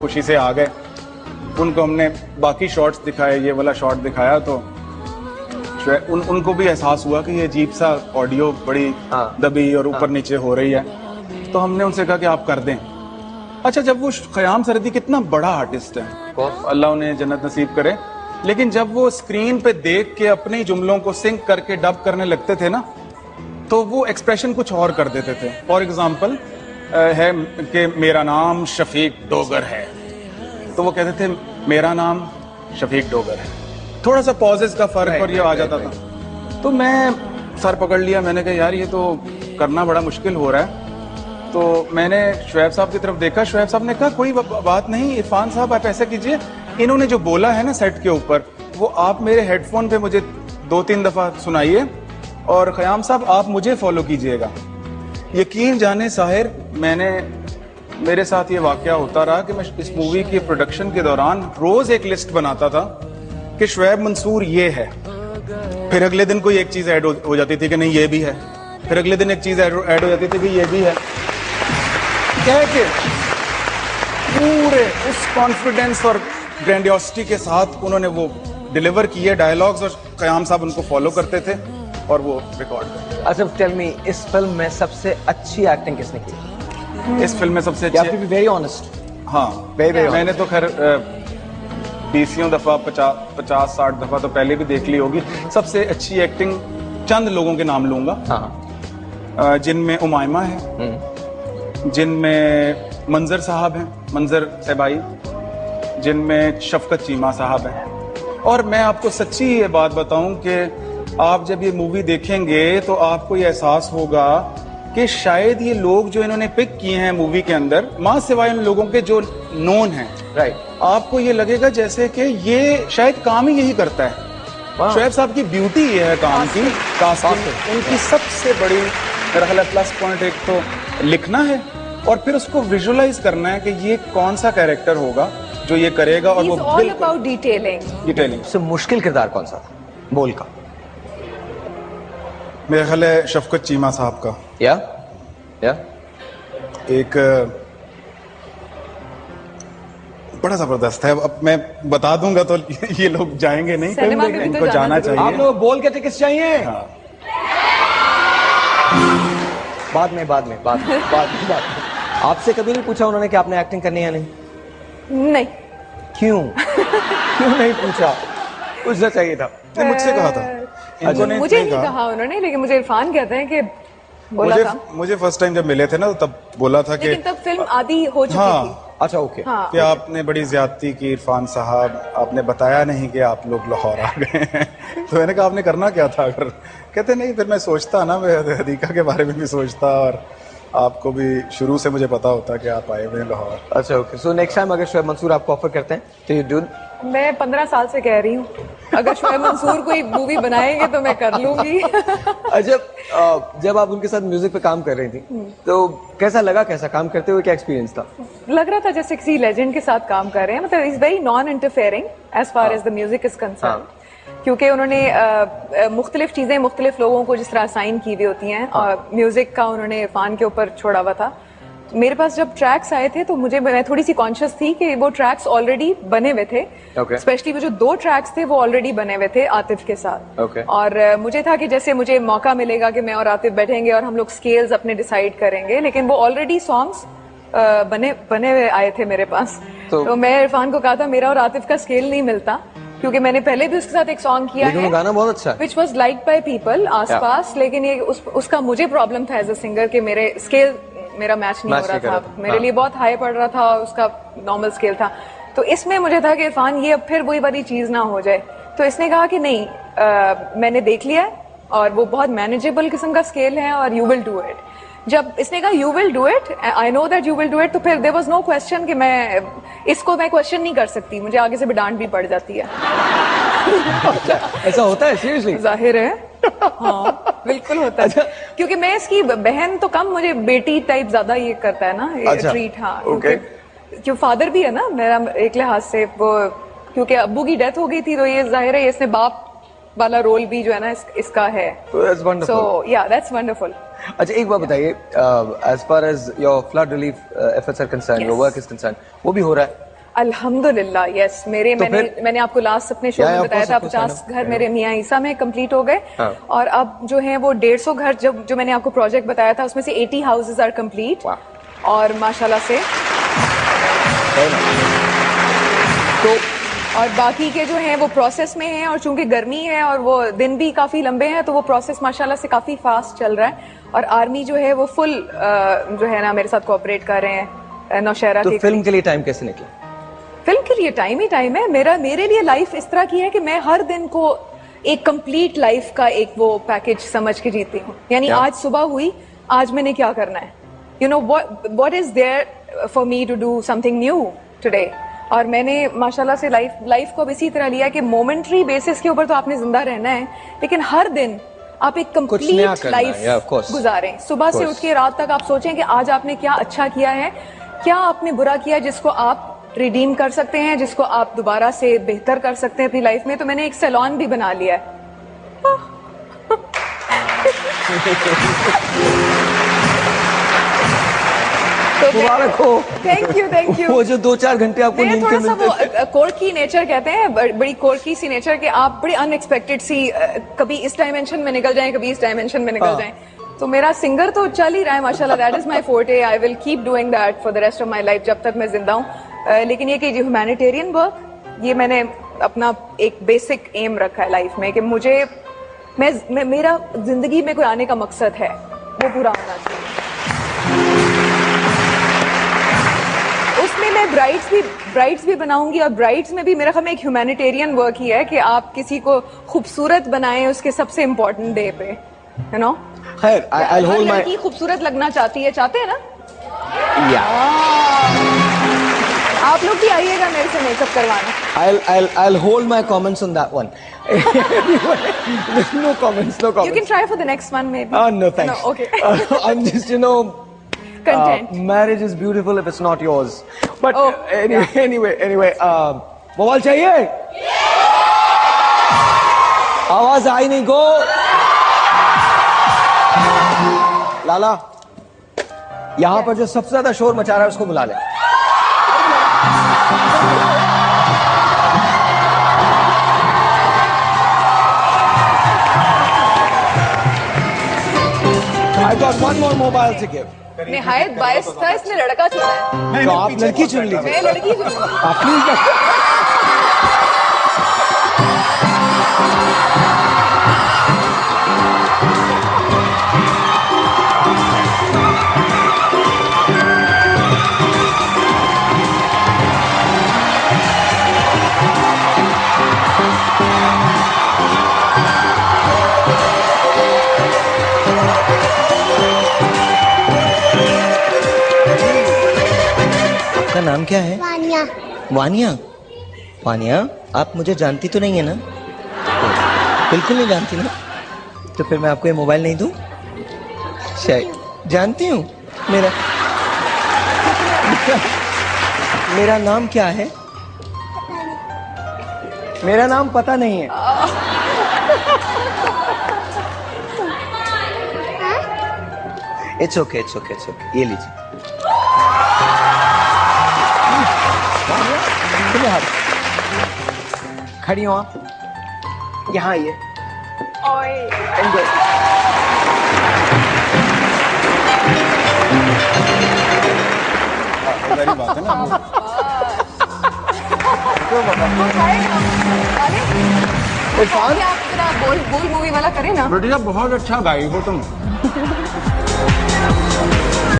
खुशी से आ गए। उनको हमने बाकी शॉट्स दिखाए, ये वाला शॉट दिखाया तो उनको भी एहसास हुआ कि ये अजीब सा ऑडियो बड़ी दबी और ऊपर नीचे हो रही है। तो हमने उनसे कहा कि आप कर दें। अच्छा, जब वो ख़याम सरदी कितना बड़ा आर्टिस्ट है, अल्लाह उन्हें जन्नत नसीब करे, लेकिन जब वो स्क्रीन पे देख के अपने ही जुमलों को सिंक करके डब करने लगते थे ना, तो वो एक्सप्रेशन कुछ और कर देते थे। फॉर एग्जाम्पल है कि मेरा नाम शफीक डोगर है, तो वो कहते थे मेरा नाम शफीक डोगर है। थोड़ा सा पॉजेस का फर्क और ये आ जाता था। तो मैं सर पकड़ लिया, मैंने कहा यार ये तो करना बड़ा मुश्किल हो रहा है। तो मैंने शुएब साहब की तरफ देखा, शुएब साहब ने कहा कोई बात नहीं इरफान साहब, आप ऐसा कीजिए, इन्होंने जो बोला है ना सेट के ऊपर, वो आप मेरे हेडफोन पे मुझे 2-3 दफा सुनाइए और ख़याम साहब आप मुझे फॉलो कीजिएगा। यकीन जाने साहिर, मेरे साथ ये वाकया होता रहा कि मैं इस मूवी की प्रोडक्शन के दौरान रोज एक लिस्ट बनाता था कि शुएब मंसूर ये है, फिर अगले दिन कोई एक चीज ऐड हो जाती थी कि नहीं ये भी है, फिर अगले दिन एक चीज ऐड हो जाती थी कि ये भी है, कह के पूरे उस कॉन्फिडेंस और ग्रैंडियोसिटी के साथ उन्होंने वो डिलीवर किए डायलॉग्स, और क़याम साहब उनको फॉलो करते थे और वो रिकॉर्ड करते थे। अच्छा, टेल मी, इस फिल्म में सबसे अच्छी एक्टिंग किसने की? इस फिल्म में सबसे अच्छी, वेरी ऑनेस्ट। हाँ, मैंने तो खैर 20 दफा 50-60 दफा तो पहले भी देख ली होगी। सबसे अच्छी एक्टिंग चंद लोगों के नाम लूंगा, हाँ। जिनमें उमायमा है, जिनमें मंजर साहब हैं, मंजर सेबाई, जिनमें शफकत चीमा साहब हैं। और मैं आपको सच्ची ये बात बताऊं कि आप जब ये मूवी देखेंगे तो आपको ये एहसास होगा कि शायद ये लोग जो इन्होंने पिक किए हैं मूवी के अंदर, मां सिवाय उन लोगों के जो नोन हैं, राइट, आपको ये लगेगा जैसे कि ये शायद काम ही यही करता है। शुएब साहब की ब्यूटी ये है काम की, कास्टिंग उनकी सबसे बड़ी मेरा ख्याल प्लस पॉइंट एक तो लिखना है और फिर उसको विजुअलाइज करना है कि ये कौन सा कैरेक्टर होगा जो ये करेगा, और वो बिल्कुल डिटेलिंग। सबसे मुश्किल किरदार कौन सा था बोल का? मेरा ख्याल है शफकत चीमा साहब का। या एक बड़ा जबरदस्त है। अब मैं बता दूंगा तो ये लोग जाएंगे नहीं, इनको जाना चाहिए। आप लोग बोल के टिकट्स चाहिए? हाँ। बाद में आपसे कभी नहीं पूछा उन्होंने कि आपने एक्टिंग करनी है या नहीं? नहीं। क्यों नहीं पूछा? पूछना चाहिए था। मुझसे कहा था। मुझे नहीं कहा उन्होंने, लेकिन मुझे इरफान कहते हैं कि बोला था। मुझे फर्स्ट टाइम जब मिले थे ना, तब बोला था कि लेकिन तब फिल्म आधी हो चुकी थी। अच्छा, ओके। हाँ, कि आपने बड़ी ज्यादती की इरफान साहब, आपने बताया नहीं कि आप लोग लाहौर आ गए हैं। तो मैंने कहा आपने करना क्या था अगर? कहते नहीं, फिर मैं सोचता ना, मैं हदीका के बारे में भी सोचता और आपको भी शुरू से मुझे पता होता कि आप आए हुए हैं लाहौर। अच्छा, ओके। सो नेक्स्ट टाइम अगर शुएब मंसूर आपको ऑफर करते हैं तो यू डू? मैं 15 साल से कह रही हूँ, अगर शुएब मंसूर कोई मूवी बनाएंगे तो मैं कर लूंगी। जब आप उनके साथ म्यूजिक पे काम कर रही थी तो कैसा लगा, कैसा काम करते हुए, क्या एक्सपीरियंस था? लग रहा था जैसे किसी लेजेंड के साथ काम कर रहे हैं। मतलब is very non interfering as far as the music is concern, क्योंकि उन्होंने मुख्तलिफ चीजें मुख्तलिफ लोगों को जिस तरह असाइन की हुई होती हैं, और म्यूजिक का उन्होंने इरफान के ऊपर छोड़ा हुआ था। मेरे पास जब ट्रैक्स आए थे तो मैं थोड़ी सी कॉन्शियस थी कि वो ट्रैक्स ऑलरेडी बने हुए थे, स्पेशली वो जो 2 ट्रैक्स थे वो ऑलरेडी बने हुए थे आतिफ के साथ। और मुझे था कि जैसे मुझे मौका मिलेगा कि मैं और आतिफ बैठेंगे और हम लोग स्केल्स अपने डिसाइड करेंगे, लेकिन वो ऑलरेडी सॉन्ग्स बने हुए आए थे मेरे पास। तो मैं इरफान को कहा था मेरा और आतिफ का स्केल नहीं मिलता, क्योंकि मैंने पहले भी उसके साथ एक सॉन्ग किया है, गाना बहुत अच्छा है, which was liked by people आसपास, लेकिन ये उसका मुझे प्रॉब्लम था एज अ सिंगर कि मेरे स्केल मेरा मैच नहीं हो रहा था। मेरे लिए बहुत हाई पड़ रहा था, उसका नॉर्मल स्केल था। तो इसमें मुझे था कि इरफान ये अब फिर वही वाली चीज ना हो जाए। तो इसने कहा कि नहीं, मैंने देख लिया है और वो बहुत मैनेजेबल किस्म का स्केल है और यू विल डू इट। जब इसने कहा you will do it, I know that you will do it, तो फिर देयर वाज नो क्वेश्चन कि मैं क्वेश्चन नहीं कर सकती, मुझे आगे से भी डांट भी पड़ जाती है। ऐसा होता है? सीरियसली? जाहिर है, हाँ बिल्कुल होता है। क्योंकि मैं इसकी बहन तो कम, मुझे बेटी टाइप ज्यादा ये करता है ना, ट्रीट। हाँ, क्योंकि फादर भी है ना मेरा एक लिहाज से, वो क्योंकि अब्बू की डेथ हो गई थी, तो ये जाहिर है इसने बाप वाला रोल भी जो है ना इसका है। सो या दैट्स वंडरफुल। अच्छा, एक बात बताइए, as far as your flood relief efforts are concern, your work is concern, वो भी हो रहा है? अल्हम्दुलिल्लाह यस मेरे तो मैंने आपको लास्ट अपने शो में बताया था 50 घर मेरे मियाँ ईसा में कंप्लीट हो गए और अब जो है वो 150 घर जो मैंने आपको प्रोजेक्ट बताया था उसमें से 80 हाउसेज आर कंप्लीट और माशाल्लाह से तो और बाकी के जो हैं वो प्रोसेस में हैं और चूंकि गर्मी है और वो दिन भी काफी लंबे हैं तो वो प्रोसेस माशाल्लाह से काफी फास्ट चल रहा है और आर्मी जो है वो फुल जो है ना मेरे साथ कोऑपरेट कर रहे हैं नौशहरा तो के फिल्म के लिए टाइम कैसे निकला? फिल्म के लिए टाइम ही टाइम है मेरे लिए लाइफ इस तरह की है कि मैं हर दिन को एक कंप्लीट लाइफ का एक वो पैकेज समझ के जीती हूँ यानी आज सुबह हुई आज मैंने क्या करना है you know what is there for me to do something new today और मैंने माशाल्लाह से लाइफ को अब इसी तरह लिया कि मोमेंटरी बेसिस के ऊपर तो आपने जिंदा रहना है लेकिन हर दिन आप एक कंप्लीट लाइफ गुजारें सुबह से उठ के रात तक आप सोचें कि आज आपने क्या अच्छा किया है क्या आपने बुरा किया जिसको आप रिडीम कर सकते हैं जिसको आप दोबारा से बेहतर कर सकते हैं अपनी लाइफ में तो मैंने एक सैलून भी बना लिया है मुबारक हो थैंक यू वो जो 2-4 घंटे आपको नींद के मिलते हैं कोर्की नेचर कहते हैं बड़ी कोर्की सी नेचर कि आप बड़ी अनएक्सपेक्टेड सी कभी इस डायमेंशन में निकल जाएं कभी इस डायमेंशन में निकल जाएं तो मेरा सिंगर तो चल ही रहा है माशाल्लाह that is my forte I will keep doing that for the rest of my life जब तक मैं जिंदा हूं लेकिन ये कि जो ह्यूमैनिटेरियन वर्क ये मैंने अपना एक बेसिक एम रखा है लाइफ में कि मुझे मेरा जिंदगी में कोई आने का मकसद है वो पूरा होना चाहिए उसमें मैं ब्राइड्स भी बनाऊंगी और ब्राइड्स में भी मेरा ख्याल में एक ह्यूमैनिटेरियन वर्क ही है कि आप किसी को खूबसूरत बनाएं उसके सबसे इम्पोर्टेंट डे पे यू नो खैर आई होल्ड माय खूबसूरत लगना चाहते हैं ना या आप लोग भी आइएगा मेरे से मेकअप करवाना I'll hold my comments on that one. No comments. You can try for the next one maybe. No thanks. No, okay. I'm just content. Marriage is beautiful if it's not yours. But yeah. anyway, mobile चाहिए? आवाज आई नहीं गो. लाला, यहाँ पर जो सबसे ज्यादा शोर मचा रहा है उसको बुला ले. I got one more mobile to give. निहायत बायस था इसने लड़का चुना है तो आप लड़की चुन लीजिए. मैं लड़की चुनूंगी आप प्लीज. आपका नाम क्या है? वानिया. वानिया. वानिया, आप मुझे जानती तो नहीं है ना? बिल्कुल नहीं जानती ना? तो फिर मैं आपको ये मोबाइल नहीं दूं? शायद जानती हूँ. मेरा नाम क्या है? मेरा नाम पता नहीं है. It's okay. ये लीजिए. खड़ी हो आप. यहाँ आइए. एंजॉय. मेरी बात है ना. इरफान आप बोल मूवी वाला करें ना बेटिया बहुत अच्छा गाई हो तुम.